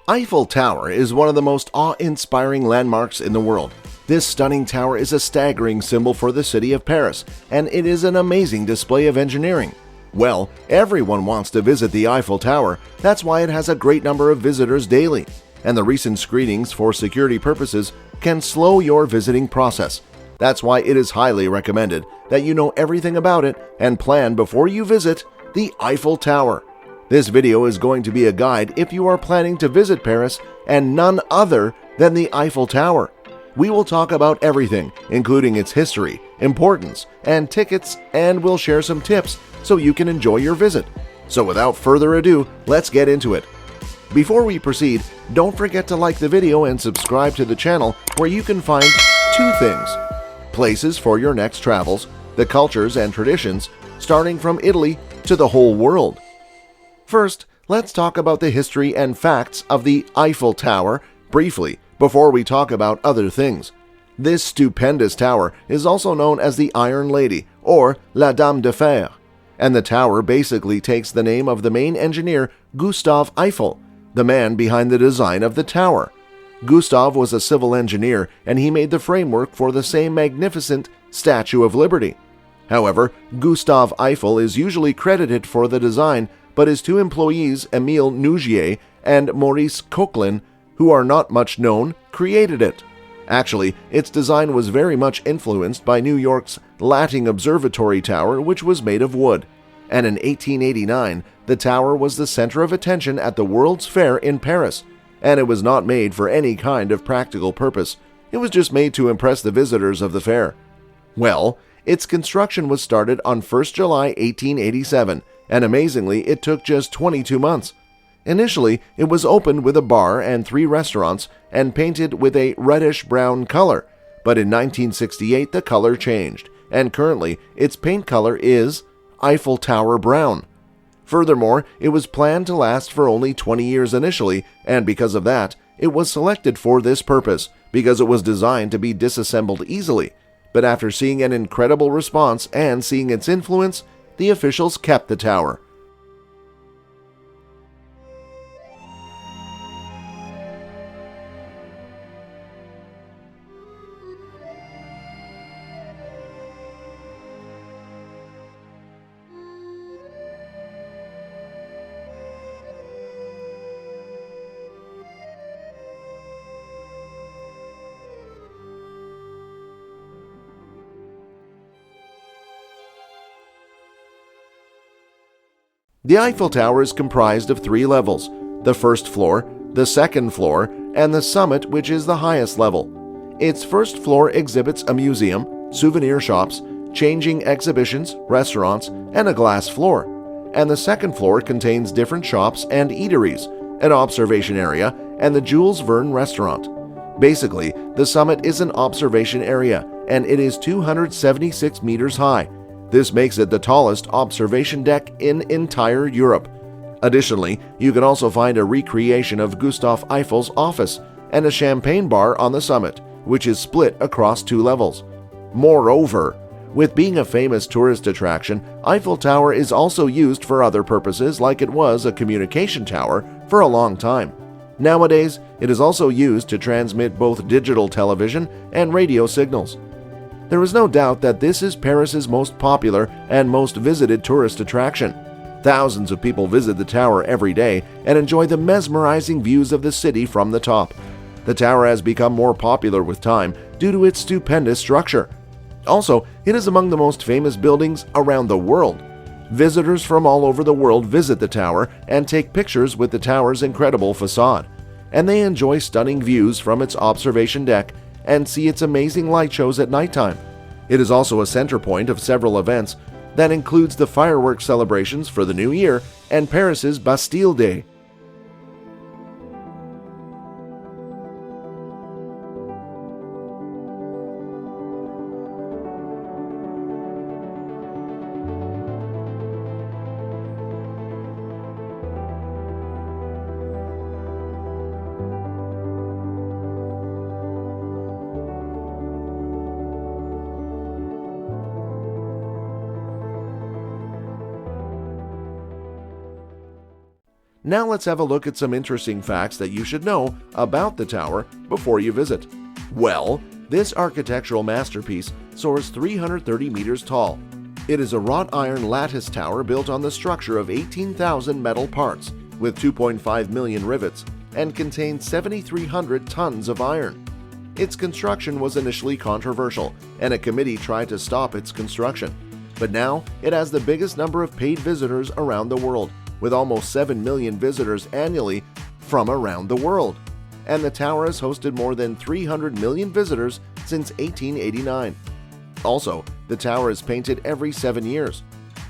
Eiffel Tower is one of the most awe-inspiring landmarks in the world. This stunning tower is a staggering symbol for the city of Paris, and it is an amazing display of engineering. Well, everyone wants to visit the Eiffel Tower, that's why it has a great number of visitors daily. And the recent screenings for security purposes can slow your visiting process. That's why it is highly recommended that you know everything about it and plan before you visit the Eiffel Tower. This video is going to be a guide if you are planning to visit Paris and none other than the Eiffel Tower. We will talk about everything, including its history, importance, and tickets, and we'll share some tips so you can enjoy your visit. So without further ado, let's get into it. Before we proceed, don't forget to like the video and subscribe to the channel where you can find two things: places for your next travels, the cultures and traditions, starting from Italy to the whole world. First, let's talk about the history and facts of the Eiffel Tower briefly before we talk about other things. This stupendous tower is also known as the Iron Lady or La Dame de Fer, and the tower basically takes the name of the main engineer Gustave Eiffel, the man behind the design of the tower. Gustave was a civil engineer and he made the framework for the same magnificent Statue of Liberty. However, Gustave Eiffel is usually credited for the design, but his two employees, Émile Nouguier and Maurice Coquelin, who are not much known, created it. Actually, its design was very much influenced by New York's Latting Observatory Tower, which was made of wood. And in 1889, the tower was the center of attention at the World's Fair in Paris, and it was not made for any kind of practical purpose. It was just made to impress the visitors of the fair. Well, its construction was started on 1st July 1887, and amazingly, it took just 22 months. Initially, it was opened with a bar and 3 restaurants and painted with a reddish-brown color, but in 1968 the color changed, and currently its paint color is Eiffel Tower Brown. Furthermore, it was planned to last for only 20 years initially, and because of that, it was selected for this purpose, because it was designed to be disassembled easily. But after seeing an incredible response and seeing its influence, the officials kept the tower. The Eiffel Tower is comprised of 3 levels: the first floor, the second floor, and the summit, which is the highest level. Its first floor exhibits a museum, souvenir shops, changing exhibitions, restaurants, and a glass floor. And the second floor contains different shops and eateries, an observation area, and the Jules Verne restaurant. Basically, the summit is an observation area, and it is 276 meters high. This makes it the tallest observation deck in entire Europe. Additionally, you can also find a recreation of Gustave Eiffel's office and a champagne bar on the summit, which is split across 2 levels. Moreover, with being a famous tourist attraction, Eiffel Tower is also used for other purposes, like it was a communication tower for a long time. Nowadays, it is also used to transmit both digital television and radio signals. There is no doubt that this is Paris's most popular and most visited tourist attraction. Thousands of people visit the tower every day and enjoy the mesmerizing views of the city from the top. The tower has become more popular with time due to its stupendous structure. Also, it is among the most famous buildings around the world. Visitors from all over the world visit the tower and take pictures with the tower's incredible facade, and they enjoy stunning views from its observation deck and see its amazing light shows at nighttime. It is also a center point of several events that includes the fireworks celebrations for the New Year and Paris's Bastille Day. Now let's have a look at some interesting facts that you should know about the tower before you visit. Well, this architectural masterpiece soars 330 meters tall. It is a wrought iron lattice tower built on the structure of 18,000 metal parts with 2.5 million rivets and contains 7,300 tons of iron. Its construction was initially controversial, and a committee tried to stop its construction. But now it has the biggest number of paid visitors around the world, with almost 7 million visitors annually from around the world. And the tower has hosted more than 300 million visitors since 1889. Also, the tower is painted every 7 years.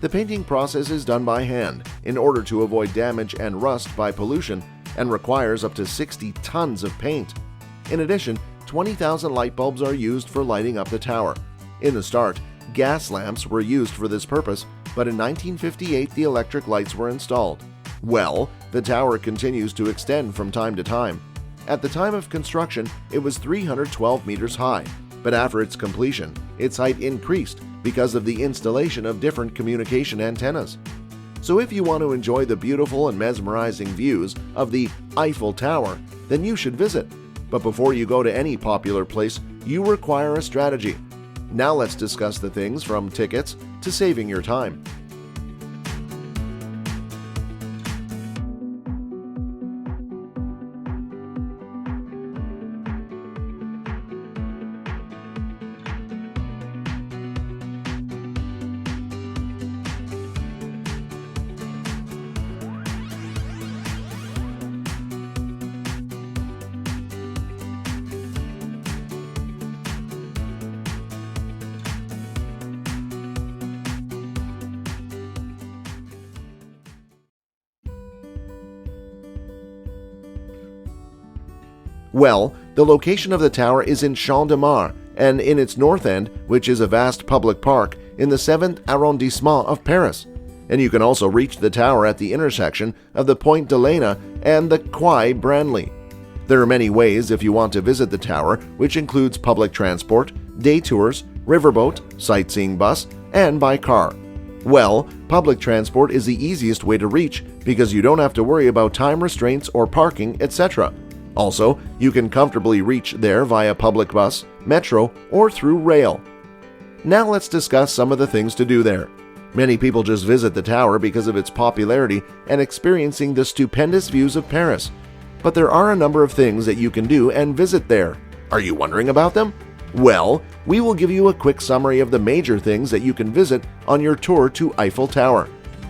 The painting process is done by hand in order to avoid damage and rust by pollution and requires up to 60 tons of paint. In addition, 20,000 light bulbs are used for lighting up the tower. In the start, gas lamps were used for this purpose, but in 1958 the electric lights were installed. Well, the tower continues to extend from time to time. At the time of construction, it was 312 meters high, but after its completion, its height increased because of the installation of different communication antennas. So if you want to enjoy the beautiful and mesmerizing views of the Eiffel Tower, then you should visit. But before you go to any popular place, you require a strategy. Now let's discuss the things from tickets to saving your time. Well, the location of the tower is in Champ de Mars and in its north end, which is a vast public park in the 7th arrondissement of Paris. And you can also reach the tower at the intersection of the Point de l'Aina and the Quai Branly. There are many ways if you want to visit the tower, which includes public transport, day tours, riverboat, sightseeing bus, and by car. Well, public transport is the easiest way to reach because you don't have to worry about time restraints or parking, etc. Also, you can comfortably reach there via public bus, metro, or through rail. Now let's discuss some of the things to do there. Many people just visit the tower because of its popularity and experiencing the stupendous views of Paris. But there are a number of things that you can do and visit there. Are you wondering about them? Well, we will give you a quick summary of the major things that you can visit on your tour to Eiffel Tower.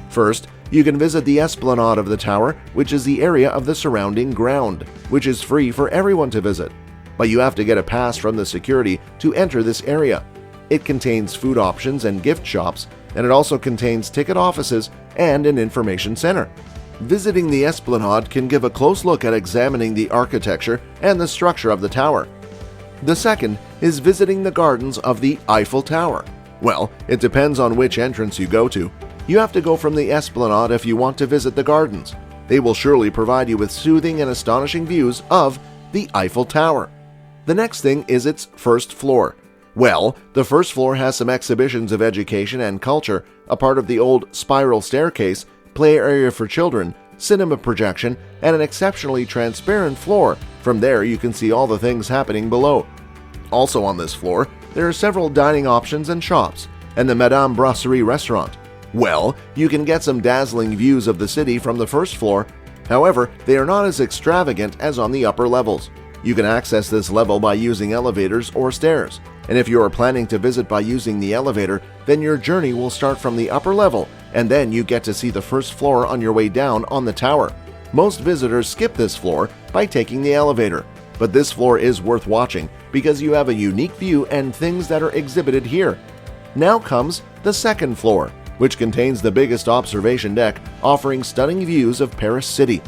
First, you can visit the esplanade of the tower, which is the area of the surrounding ground, which is free for everyone to visit. But you have to get a pass from the security to enter this area. It contains food options and gift shops, and it also contains ticket offices and an information center. Visiting the esplanade can give a close look at examining the architecture and the structure of the tower. The second is visiting the gardens of the Eiffel Tower. Well, it depends on which entrance you go to. You have to go from the esplanade if you want to visit the gardens. They will surely provide you with soothing and astonishing views of the Eiffel Tower. The next thing is its first floor. Well, the first floor has some exhibitions of education and culture, a part of the old spiral staircase, play area for children, cinema projection, and an exceptionally transparent floor. From there, you can see all the things happening below. Also on this floor, there are several dining options and shops, and the Madame Brasserie restaurant. Well, you can get some dazzling views of the city from the first floor. However, they are not as extravagant as on the upper levels. You can access this level by using elevators or stairs. And if you are planning to visit by using the elevator, then your journey will start from the upper level, and then you get to see the first floor on your way down on the tower. Most visitors skip this floor by taking the elevator. But this floor is worth watching because you have a unique view and things that are exhibited here. Now comes the second floor, which contains the biggest observation deck offering stunning views of Paris City.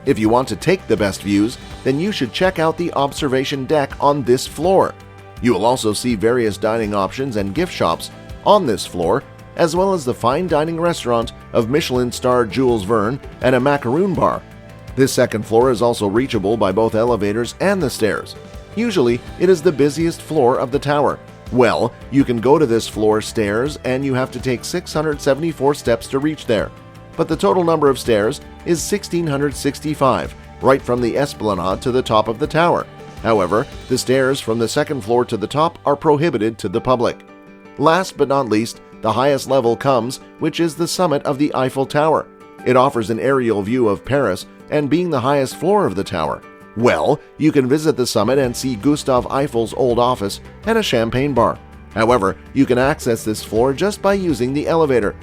If you want to take the best views, then you should check out the observation deck on this floor. You will also see various dining options and gift shops on this floor, as well as the fine dining restaurant of Michelin-starred Jules Verne and a macaroon bar. This second floor is also reachable by both elevators and the stairs. Usually, it is the busiest floor of the tower. Well, you can go to this floor stairs and you have to take 674 steps to reach there. but the total number of stairs is 1,665, right from the esplanade to the top of the tower. However, the stairs from the second floor to the top are prohibited to the public. Last but not least, the highest level comes, which is the summit of the Eiffel Tower. It offers an aerial view of Paris, and being the highest floor of the tower, well, you can visit the summit and see Gustave Eiffel's old office and a champagne bar. However, you can access this floor just by using the elevator.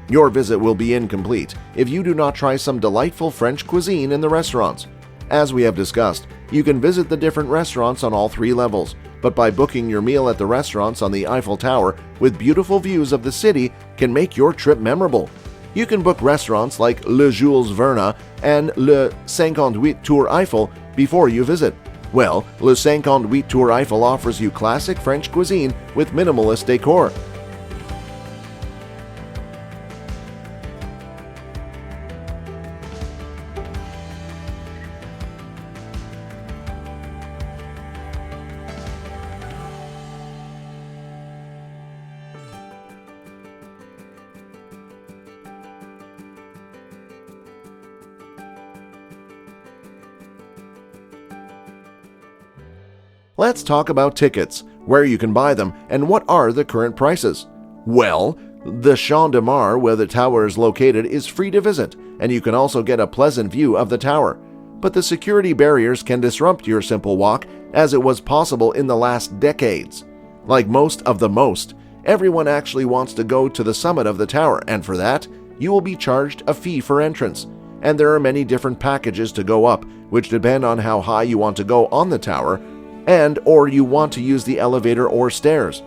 Your visit will be incomplete if you do not try some delightful French cuisine in the restaurants. As we have discussed, you can visit the different restaurants on all 3 levels, but by booking your meal at the restaurants on the Eiffel Tower with beautiful views of the city can make your trip memorable. You can book restaurants like Le Jules Verne and Le 58 Tour Eiffel before you visit. Well, Le 58 Tour Eiffel offers you classic French cuisine with minimalist decor. Let's talk about tickets, where you can buy them, and what are the current prices. Well, the Champ de Mars, where the tower is located, is free to visit, and you can also get a pleasant view of the tower. But the security barriers can disrupt your simple walk, as it was possible in the last decades. Like most, everyone actually wants to go to the summit of the tower, and for that, you will be charged a fee for entrance. And there are many different packages to go up, which depend on how high you want to go on the tower, or you want to use the elevator or stairs.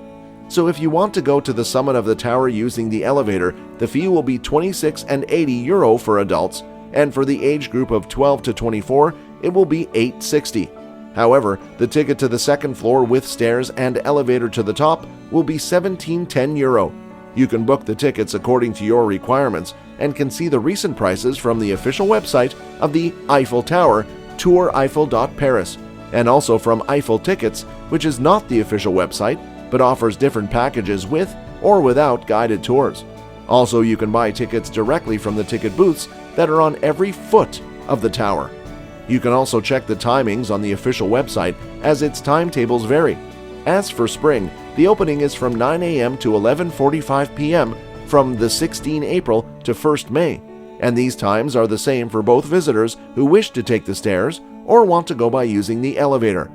So if you want to go to the summit of the tower using the elevator, the fee will be €26 and €80 for adults, and for the age group of 12 to 24, it will be $8.60. However, the ticket to the second floor with stairs and elevator to the top will be €17.10. You can book the tickets according to your requirements and can see the recent prices from the official website of the Eiffel Tower, toureiffel.paris. And also from Eiffel Tickets, which is not the official website, but offers different packages with or without guided tours. Also, you can buy tickets directly from the ticket booths that are on every foot of the tower. You can also check the timings on the official website, as its timetables vary. As for spring, the opening is from 9 a.m. to 11:45 p.m. from the 16 April to 1st May, and these times are the same for both visitors who wish to take the stairs or want to go by using the elevator.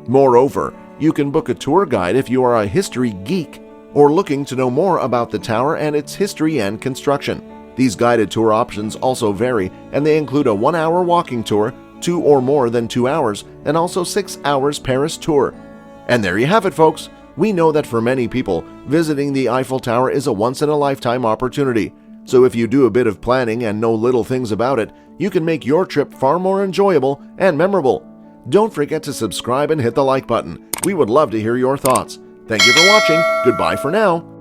Moreover, you can book a tour guide if you are a history geek or looking to know more about the tower and its history and construction. These guided tour options also vary, and they include a 1-hour walking tour, 2 or more than 2 hours, and also 6 hours Paris tour. And there you have it, folks. We know that for many people, visiting the Eiffel Tower is a once-in-a-lifetime opportunity. So if you do a bit of planning and know little things about it, you can make your trip far more enjoyable and memorable. Don't forget to subscribe and hit the like button. We would love to hear your thoughts. Thank you for watching. Goodbye for now.